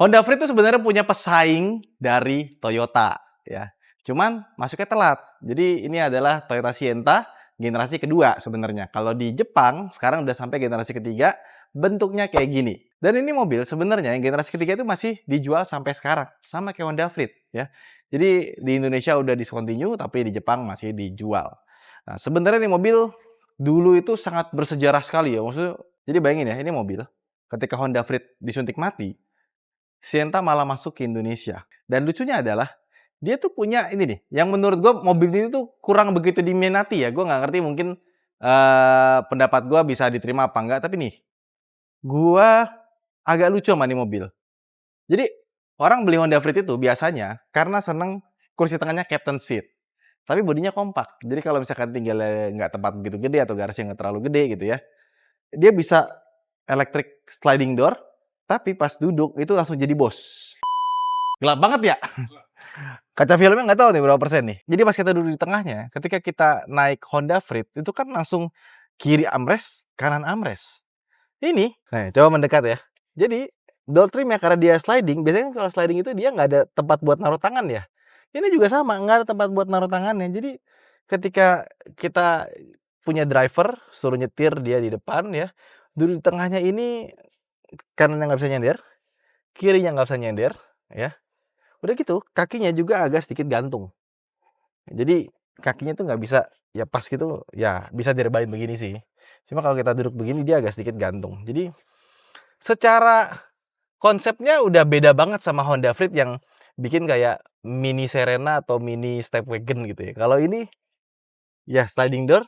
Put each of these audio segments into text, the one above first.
Honda Freed itu sebenarnya punya pesaing dari Toyota, ya. Cuman masuknya telat. Jadi ini adalah Toyota Sienta generasi kedua sebenarnya. Kalau di Jepang sekarang udah sampai generasi ketiga, bentuknya kayak gini. Dan ini mobil sebenarnya yang generasi ketiga itu masih dijual sampai sekarang, sama kayak Honda Freed, ya. Jadi di Indonesia udah discontinue, tapi di Jepang masih dijual. Nah, sebenarnya ini mobil dulu itu sangat bersejarah sekali ya. Maksudnya, jadi bayangin ya, ini mobil ketika Honda Freed disuntik mati, Sienta malah masuk ke Indonesia. Dan lucunya adalah, dia tuh punya ini nih, yang menurut gua mobil ini tuh kurang begitu diminati ya, gua nggak ngerti mungkin, pendapat gua bisa diterima apa enggak, tapi nih, gua agak lucu sama nih mobil. Jadi, orang beli Honda Freed itu biasanya karena seneng kursi tengahnya captain seat, tapi bodinya kompak. Jadi kalau misalkan tinggalnya nggak tempat begitu gede atau garasi nggak terlalu gede gitu ya, dia bisa electric sliding door, tapi pas duduk itu langsung jadi bos. Gelap banget ya? Kaca filmnya nggak tahu nih berapa persen nih. Jadi pas kita duduk di tengahnya, ketika kita naik Honda Freed, itu kan langsung kiri armrest, kanan armrest. Ini, nah coba mendekat ya. Jadi, door trim-nya karena dia sliding, biasanya kan kalau sliding itu dia nggak ada tempat buat naruh tangan ya. Ini juga sama, nggak ada tempat buat naruh tangannya. Jadi, ketika kita punya driver, suruh nyetir dia di depan ya, duduk di tengahnya ini, kanannya nggak bisa nyender, kirinya nggak bisa nyender, ya. Udah gitu, kakinya juga agak sedikit gantung. Jadi kakinya tuh nggak bisa ya pas gitu, ya bisa direbahin begini sih. Cuma kalau kita duduk begini dia agak sedikit gantung. Jadi secara konsepnya udah beda banget sama Honda Freed yang bikin kayak mini Serena atau mini Stepwagon gitu ya. Kalau ini ya sliding door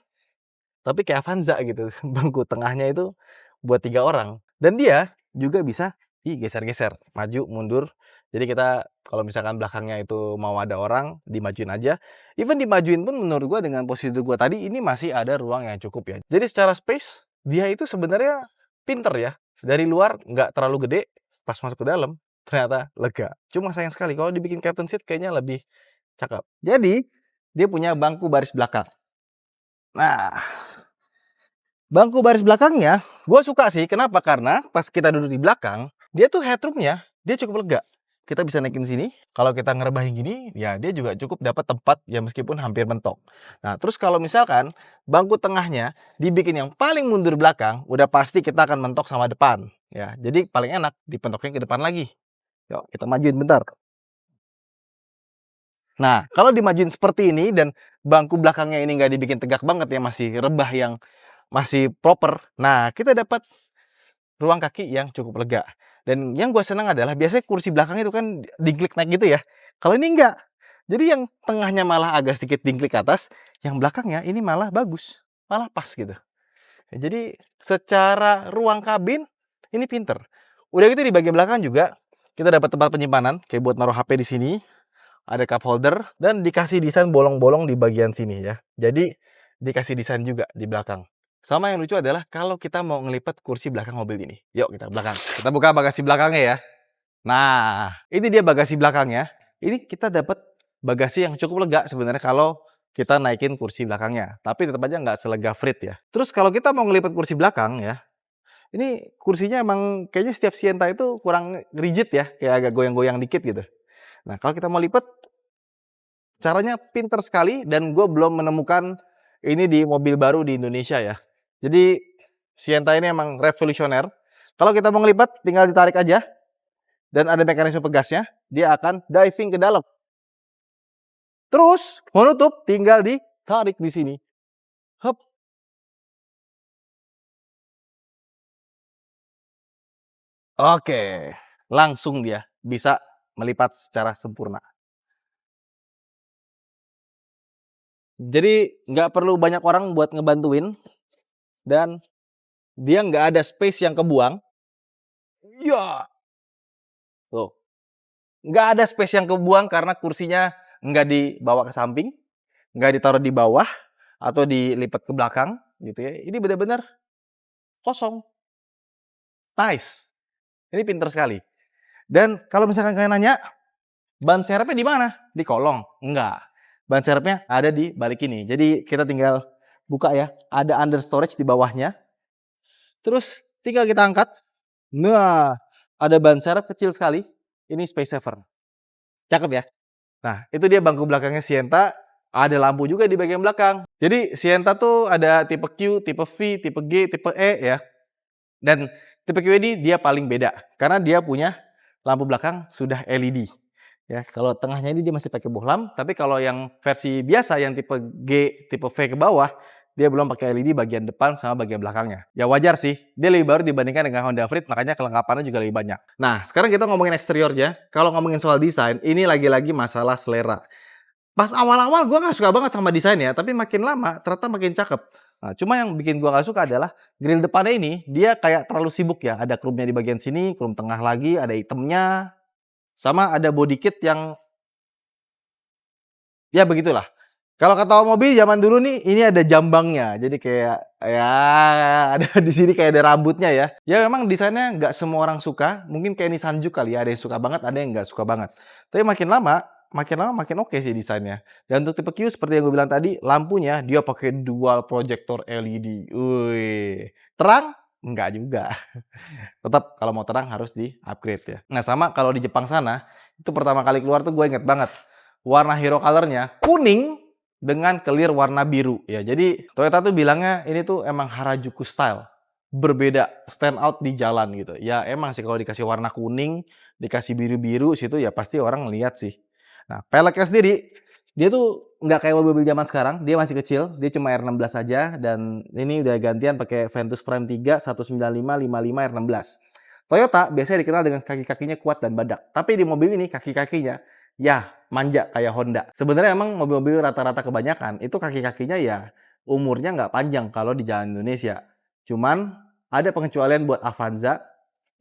tapi kayak Avanza gitu. Bangku tengahnya itu buat 3 orang. Dan dia juga bisa digeser-geser, maju, mundur. Jadi kita kalau misalkan belakangnya itu mau ada orang, dimajuin aja. Even dimajuin pun menurut gua dengan posisi gua tadi, ini masih ada ruang yang cukup ya. Jadi secara space, dia itu sebenarnya pinter ya. Dari luar nggak terlalu gede, pas masuk ke dalam ternyata lega. Cuma sayang sekali kalau dibikin captain seat kayaknya lebih cakep. Jadi, dia punya bangku baris belakang. Nah, bangku baris belakangnya, gue suka sih. Kenapa? Karena pas kita duduk di belakang, dia tuh headroom-nya, dia cukup lega. Kita bisa naikin sini. Kalau kita ngerebahin gini, ya dia juga cukup dapat tempat ya meskipun hampir mentok. Nah, terus kalau misalkan bangku tengahnya dibikin yang paling mundur belakang, udah pasti kita akan mentok sama depan. Ya, jadi paling enak dipentoknya ke depan lagi. Yuk, kita majuin bentar. Nah, kalau dimajuin seperti ini dan bangku belakangnya ini nggak dibikin tegak banget ya, masih rebah yang masih proper. Nah, kita dapat ruang kaki yang cukup lega. Dan yang gue senang adalah biasanya kursi belakang itu kan dingklik naik gitu ya. Kalau ini enggak. Jadi yang tengahnya malah agak sedikit dingklik ke atas, yang belakangnya ini malah bagus. Malah pas gitu. Jadi secara ruang kabin ini pinter. Udah gitu di bagian belakang juga kita dapat tempat penyimpanan kayak buat naruh HP di sini, ada cup holder dan dikasih desain bolong-bolong di bagian sini ya. Jadi dikasih desain juga di belakang. Sama yang lucu adalah kalau kita mau ngelipat kursi belakang mobil ini. Yuk kita belakang. Kita buka bagasi belakangnya ya. Nah, ini dia bagasi belakangnya. Ini kita dapat bagasi yang cukup lega sebenarnya kalau kita naikin kursi belakangnya. Tapi tetap aja nggak selega Freed ya. Terus kalau kita mau ngelipat kursi belakang ya, ini kursinya emang kayaknya setiap Sienta itu kurang rigid ya, kayak agak goyang-goyang dikit gitu. Nah, kalau kita mau lipat, caranya pinter sekali dan gue belum menemukan ini di mobil baru di Indonesia ya. Jadi Sienta ini emang revolusioner. Kalau kita mau ngelipat, tinggal ditarik aja dan ada mekanisme pegasnya, dia akan diving ke dalam. Terus mau nutup, tinggal ditarik di sini. Hup. Oke, langsung dia bisa melipat secara sempurna. Jadi nggak perlu banyak orang buat ngebantuin dan dia nggak ada space yang kebuang. Ya, tuh. Nggak ada space yang kebuang karena kursinya nggak dibawa ke samping, nggak ditaruh di bawah, atau dilipat ke belakang, gitu ya. Ini benar-benar kosong. Nice. Ini pinter sekali. Dan kalau misalkan kalian nanya, ban serepnya di mana? Di kolong? Enggak. Ban serepnya ada di balik ini. Jadi kita tinggal buka ya. Ada under storage di bawahnya. Terus tinggal kita angkat. Nah, ada ban serep kecil sekali. ini space saver. Cakep ya? Nah, itu dia bangku belakangnya Sienta, ada lampu juga di bagian belakang. Jadi Sienta tuh ada tipe Q, tipe V, tipe G, tipe E ya. Dan tipe Q ini dia paling beda karena dia punya lampu belakang sudah LED. Ya, kalau tengahnya ini dia masih pakai bohlam, tapi kalau yang versi biasa yang tipe G, tipe V ke bawah, dia belum pakai LED bagian depan sama bagian belakangnya. Ya wajar sih, dia lebih baru dibandingkan dengan Honda Freed, makanya kelengkapannya juga lebih banyak. Nah, sekarang kita ngomongin eksteriornya. Kalau ngomongin soal desain, ini lagi-lagi masalah selera. Pas awal-awal gue nggak suka banget sama desainnya, tapi makin lama ternyata makin cakep. Nah, cuma yang bikin gue nggak suka adalah grill depannya ini, dia kayak terlalu sibuk ya. Ada chrome-nya di bagian sini, chrome tengah lagi, ada hitamnya, sama ada body kit yang ya begitulah. Kalau kata mobil zaman dulu nih, ini ada jambangnya. Jadi kayak ya ada di sini kayak ada rambutnya ya. Ya memang desainnya nggak semua orang suka. Mungkin kayak Nissan Juke kali ya. Ada yang suka banget, ada yang nggak suka banget. Tapi makin lama makin oke sih desainnya. Dan untuk tipe Q seperti yang gue bilang tadi, lampunya dia pakai dual projector LED. Wih, terang? Enggak juga. Tetap kalau mau terang harus di-upgrade ya. Nah, sama kalau di Jepang sana, itu pertama kali keluar tuh gue inget banget. Warna hero color-nya kuning dengan clear warna biru ya. Jadi Toyota tuh bilangnya ini tuh emang Harajuku style. Berbeda, stand out di jalan gitu. Ya emang sih kalau dikasih warna kuning, dikasih biru-biru situ ya pasti orang ngeliat sih. Nah, peleknya sendiri dia tuh nggak kayak mobil-mobil zaman sekarang, dia masih kecil, dia cuma R16 saja dan ini udah gantian pakai Ventus Prime 3 195 R16. Toyota biasanya dikenal dengan kaki-kakinya kuat dan badak, tapi di mobil ini kaki-kakinya ya manja kayak Honda. Sebenarnya emang mobil-mobil rata-rata kebanyakan itu kaki-kakinya ya umurnya nggak panjang kalau di jalan Indonesia. Cuman ada pengecualian buat Avanza,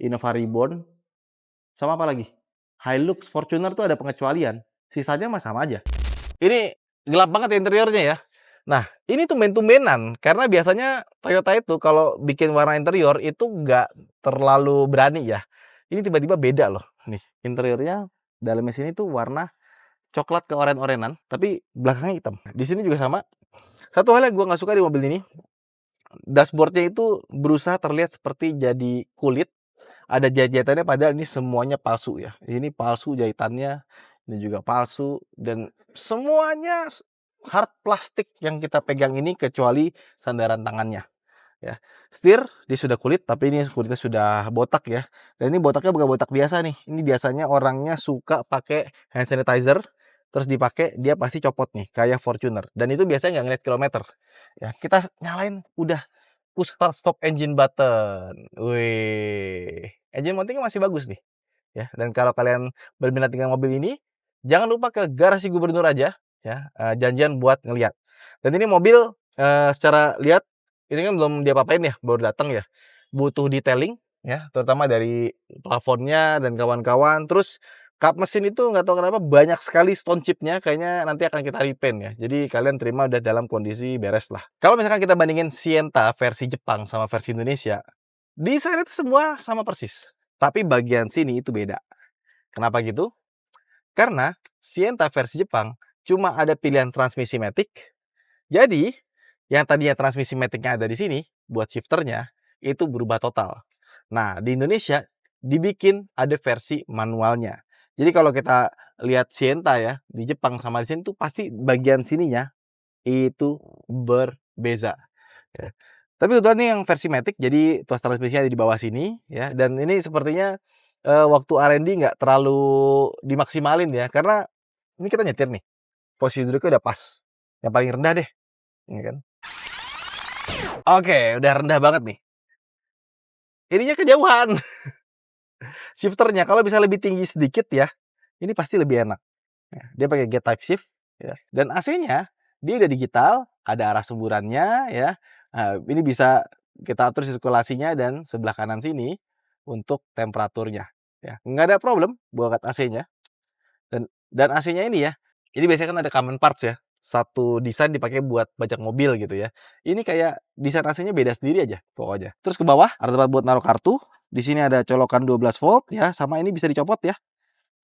Innova Reborn, sama apa lagi? Hilux, Fortuner tuh ada pengecualian. Sisanya mah sama aja. Ini gelap banget ya interiornya ya. Nah, ini tumben-tumbenan karena biasanya Toyota itu kalau bikin warna interior itu nggak terlalu berani ya. Ini tiba-tiba beda loh. Nih, interiornya dalamnya sini tuh warna coklat ke oren-orenan, tapi belakangnya hitam. Di sini juga sama. Satu hal yang gue nggak suka di mobil ini, dashboardnya itu berusaha terlihat seperti jadi kulit. Ada jahit-jahitannya padahal ini semuanya palsu ya. Ini palsu jahitannya, ini juga palsu dan semuanya hard plastik yang kita pegang ini kecuali sandaran tangannya ya. Setir dia sudah kulit tapi ini kulitnya sudah botak ya. Dan ini botaknya bukan botak biasa nih. Ini biasanya orangnya suka pakai hand sanitizer terus dipakai dia pasti copot nih kayak Fortuner. Dan itu biasanya nggak ngeliat kilometer. Ya, kita nyalain udah push start stop engine button. Wih, engine mountingnya masih bagus nih. Ya, dan kalau kalian berminat dengan mobil ini, jangan lupa ke garasi gubernur aja, ya, janjian buat ngelihat. Dan ini mobil, secara lihat, ini kan belum diapa-apain ya, baru datang ya. Butuh detailing, ya, terutama dari plafonnya dan kawan-kawan. Terus kap mesin itu nggak tahu kenapa banyak sekali stone chip-nya, kayaknya nanti akan kita repaint ya. Jadi kalian terima udah dalam kondisi beres lah. Kalau misalkan kita bandingin Sienta versi Jepang sama versi Indonesia, desain itu semua sama persis. Tapi bagian sini itu beda. Kenapa gitu? Karena Sienta versi Jepang cuma ada pilihan transmisi matic. Jadi, yang tadinya transmisi maticnya ada di sini, buat shifternya, itu berubah total. Nah, di Indonesia dibikin ada versi manualnya. Jadi kalau kita lihat Sienta ya, di Jepang sama di sini tuh pasti bagian sininya itu berbeza. Ya. Tapi kebetulan ini yang versi matic, jadi tuas transmisinya ada di bawah sini ya. Dan ini sepertinya waktu R&D nggak terlalu dimaksimalin ya, karena ini kita nyetir nih, posisi duduknya udah pas, yang paling rendah deh, ya kan. Oke, udah rendah banget nih. Ininya kejauhan, shifternya kalau bisa lebih tinggi sedikit ya, ini pasti lebih enak. Ya, dia pakai Get Type Shift, ya. Dan AC-nya dia udah digital, ada arah semburannya ya. Ini bisa kita atur sirkulasinya dan sebelah kanan sini untuk temperaturnya. Ya, nggak ada problem buat AC-nya. Dan AC-nya ini ya, ini biasanya kan ada common parts ya. Satu desain dipakai buat bajak mobil gitu ya. Ini kayak desain AC-nya beda sendiri aja pokoknya. Terus ke bawah ada tempat buat naruh kartu. Di sini ada colokan 12 volt ya, sama ini bisa dicopot ya.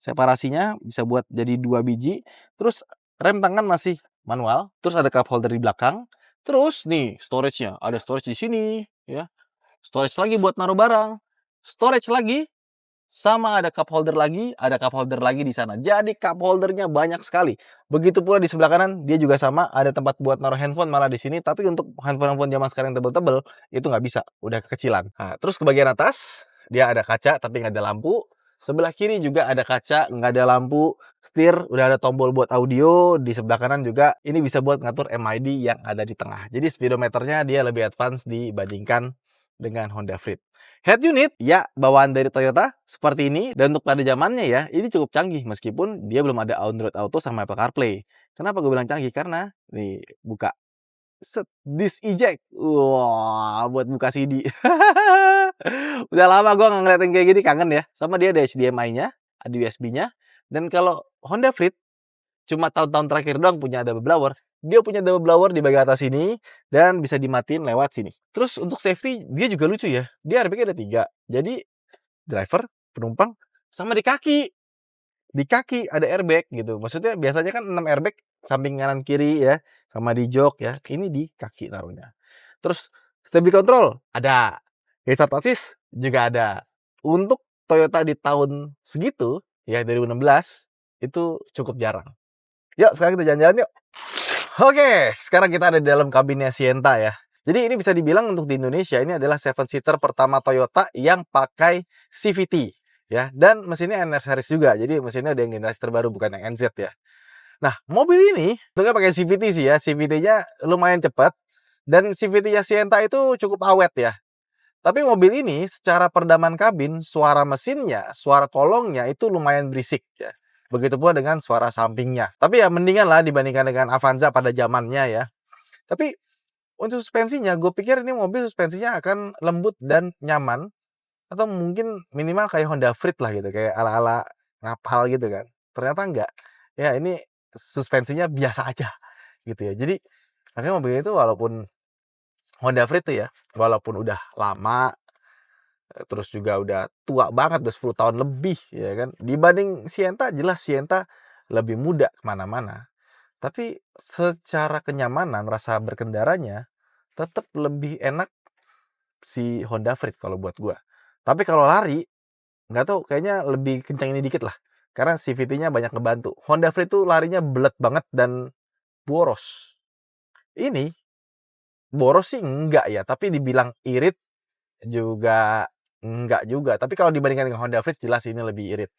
Separasinya bisa buat jadi 2 biji. Terus rem tangan masih manual. Terus ada cup holder di belakang. Terus nih storage-nya, ada storage di sini ya. Storage lagi buat naruh barang. Storage lagi Sama ada cup holder lagi di sana. Jadi cup holdernya banyak sekali. Begitu pula di sebelah kanan, dia juga sama, ada tempat buat naruh handphone malah di sini, tapi untuk handphone-handphone zaman sekarang yang tebel-tebel, itu nggak bisa, udah kekecilan. Nah, terus ke bagian atas, dia ada kaca tapi nggak ada lampu. Sebelah kiri juga ada kaca, nggak ada lampu. Setir, udah ada tombol buat audio. Di sebelah kanan juga, ini bisa buat ngatur MID yang ada di tengah. Jadi speedometernya dia lebih advance dibandingkan dengan Honda Freed. Head unit, ya bawaan dari Toyota seperti ini, dan untuk pada zamannya ya, ini cukup canggih meskipun dia belum ada Android Auto sama Apple CarPlay. Kenapa gue bilang canggih? Karena nih buka, set, disk eject, wah buat buka CD. Udah lama gue nggak ngeliatin kayak gini, kangen ya. Sama dia ada HDMI-nya, ada USB-nya, dan kalau Honda Freed cuma tahun-tahun terakhir doang punya double blower. Dia punya double blower di bagian atas sini dan bisa dimatiin lewat sini. Terus untuk safety dia juga lucu ya. Dia airbag-nya ada 3. Jadi driver, penumpang, sama di kaki. Di kaki ada airbag gitu. Maksudnya biasanya kan 6 airbag samping kanan kiri ya, sama di jok ya. Ini di kaki naruhnya. Terus stability control ada. Head assist juga ada. Untuk Toyota di tahun segitu ya 2016 itu cukup jarang. Yuk sekarang kita jalan-jalan yuk. Oke, sekarang kita ada di dalam kabinnya Sienta ya. Jadi ini bisa dibilang untuk di Indonesia ini adalah 7-seater pertama Toyota yang pakai CVT ya. Dan mesinnya NR series juga. Jadi mesinnya ada yang generasi terbaru bukan yang NZ ya. Nah, mobil ini tentunya pakai CVT sih ya. CVT-nya lumayan cepat dan CVT-nya Sienta itu cukup awet ya. Tapi mobil ini secara peredaman kabin, suara mesinnya, suara kolongnya itu lumayan berisik ya. Begitu pula dengan suara sampingnya. Tapi ya mendingan lah dibandingkan dengan Avanza pada zamannya ya. Tapi untuk suspensinya, gue pikir ini mobil suspensinya akan lembut dan nyaman. Atau mungkin minimal kayak Honda Freed lah gitu. Kayak ala-ala ngapal gitu kan. Ternyata enggak. Ya ini suspensinya biasa aja gitu ya. Jadi akhirnya mobil itu walaupun Honda Freed tuh ya, walaupun udah lama, terus juga udah tua banget, udah 10 tahun lebih ya kan. Dibanding Sienta, jelas Sienta lebih muda kemana-mana. Tapi secara kenyamanan, rasa berkendaranya tetap lebih enak si Honda Freed kalau buat gua. Tapi kalau lari, nggak tahu kayaknya lebih kencang ini dikit lah. Karena CVT-nya banyak ngebantu. Honda Freed tuh larinya belet banget dan boros. Ini boros sih enggak ya, tapi dibilang irit juga enggak juga. Tapi kalau dibandingkan dengan Honda Freed, jelas ini lebih irit.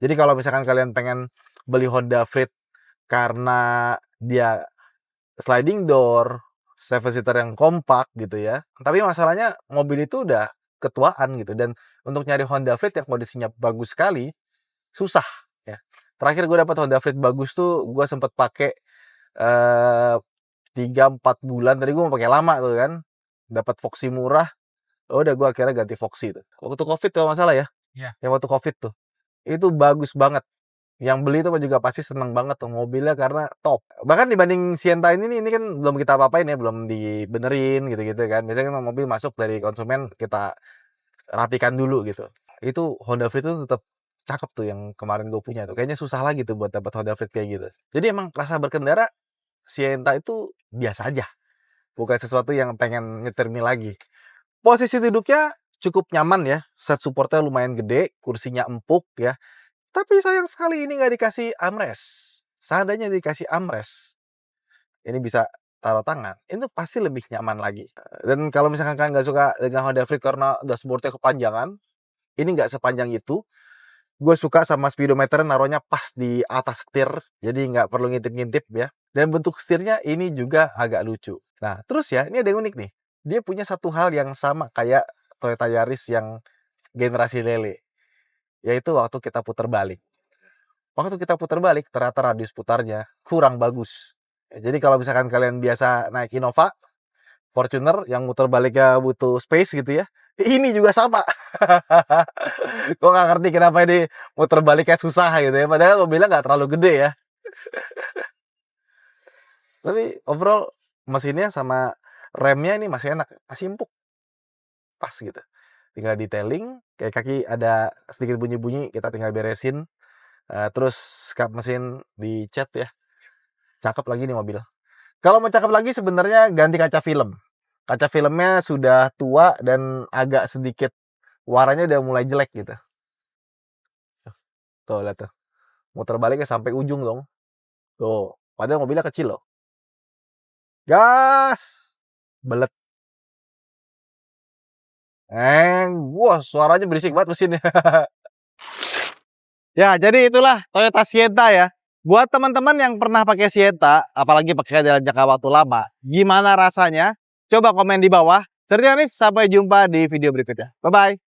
Jadi kalau misalkan kalian pengen beli Honda Freed karena dia sliding door, 7-seater yang kompak gitu ya. Tapi masalahnya mobil itu udah ketuaan gitu. Dan untuk nyari Honda Freed yang kondisinya bagus sekali, susah ya. Terakhir gue dapat Honda Freed bagus tuh, gue sempet pakai 3-4 bulan. Tadi gue mau pakai lama tuh kan. Dapat Foxy murah. Udah gue akhirnya ganti Foxy tuh. Waktu Covid kalau nggak salah ya. Iya. Yang waktu Covid tuh. Itu bagus banget. Yang beli itu juga pasti seneng banget tuh mobilnya karena top. Bahkan dibanding Sienta ini kan belum kita apa-apain ya, belum dibenerin gitu-gitu kan. Biasanya kan mobil masuk dari konsumen kita rapikan dulu gitu. Itu Honda Freed itu tetap cakep tuh yang kemarin gue punya tuh. Kayaknya susah lagi tuh buat dapat Honda Freed kayak gitu. Jadi emang rasa berkendara Sienta itu biasa aja. Bukan sesuatu yang pengen nyetirnya lagi. Posisi duduknya cukup nyaman ya. Set supportnya lumayan gede, kursinya empuk ya. Tapi sayang sekali ini nggak dikasih armrest. Seandainya dikasih armrest, ini bisa taruh tangan, itu pasti lebih nyaman lagi. Dan kalau misalkan kalian nggak suka dengan Honda Freed karena dashboardnya kepanjangan, ini nggak sepanjang itu. Gue suka sama speedometer naruhnya pas di atas setir, jadi nggak perlu ngintip-ngintip ya. Dan bentuk setirnya ini juga agak lucu. Nah, terus ya, ini ada yang unik nih. Dia punya satu hal yang sama kayak Toyota Yaris yang generasi lele, yaitu waktu kita putar balik. Waktu kita putar balik, ternyata radius putarnya kurang bagus. Jadi kalau misalkan kalian biasa naik Innova, Fortuner yang muter baliknya butuh space gitu ya, ini juga sama. Gue nggak ngerti kenapa ini muter baliknya susah gitu ya. Padahal mobilnya nggak terlalu gede ya. Tapi overall mesinnya sama remnya ini masih enak, masih empuk, pas gitu. Tinggal detailing, kayak kaki ada sedikit bunyi-bunyi, kita tinggal beresin. Terus kap mesin dicat ya, cakep lagi nih mobil. Kalau mau cakep lagi sebenarnya ganti kaca film. Kaca filmnya sudah tua dan agak sedikit warnanya udah mulai jelek gitu. Tuh lihat tuh. Muter baliknya sampai ujung dong. Tuh, padahal mobilnya kecil loh. Gas. Belet. Wah, suaranya berisik banget mesinnya. Ya, jadi itulah Toyota Sienna ya. Buat teman-teman yang pernah pakai Sienna, apalagi pakai dalam jangka waktu lama, gimana rasanya? Coba komen di bawah. Sampai jumpa di video berikutnya. Bye-bye.